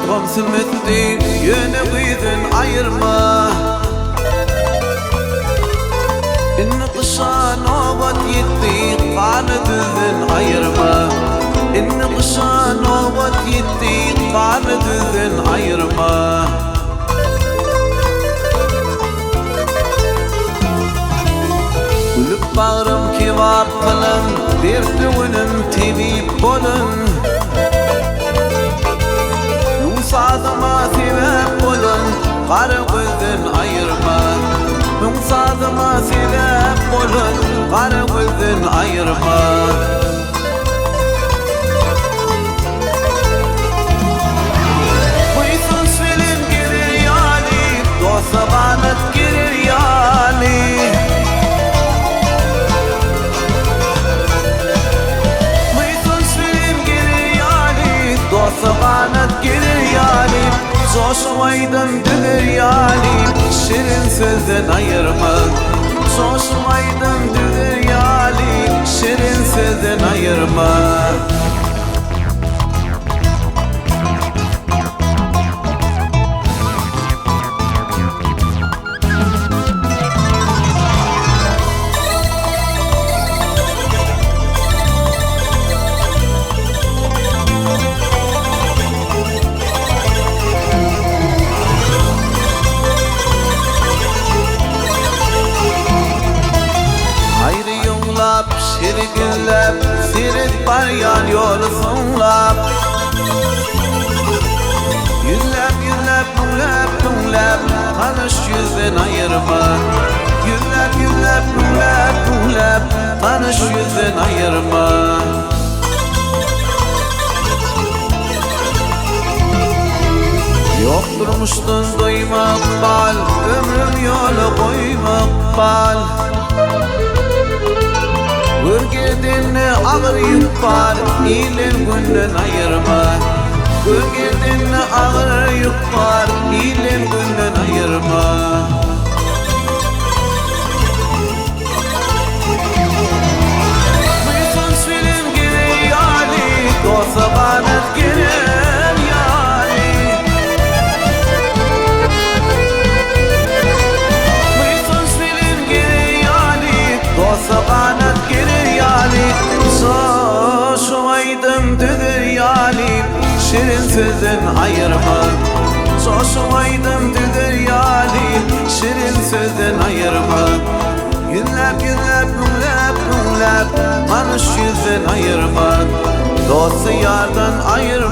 komşum etti yöne kıydın ayırma. İnni kışa nobat yetti kanıdın ayırma. İnni kışa nobat yetti kanıdın ayırma. Gülüp bağrım kebap kılın, dertüğünüm tebip bolun. Yunsadıma sebep bolun, karı gözün ayırma. Yunsadıma sebep bolun, karı gözün ayırma. Buysun sülün girir yali, dosta banıt girir yali. Sabanat gelir yalim, coşmaydım düdür yalim, şirin sözden ayırma. Coşmaydım düdür yalim, şirin sözden ayırma. Şirgillep, sirit baryan yolu sunlap. Yüllep, yüllep, nunlep, nunlep, tanış yüzden ayırma. Yüllep, yüllep, nunlep, nunlep, tanış yüzden ayırma. Yokturmuştun duymak bal, ömrüm yolu koymak bal. Gürgedinni ağır yük var, iyilin günden ayırma. Gürgedinni ağır yük var, iyilin günden ayırma. Buysun sülün girir yali, dosta banıt girir yali. Buysun sülün girir yali, dosta banıt girir yali. Coşmaydım düdür yalim, şirin sözden ayırma. Coşmaydım düdür yalim, şirin sözden ayırma. Günlep günlep nunlep nunlep, tanış yüzden ayırma. Dostu yardan ayırma.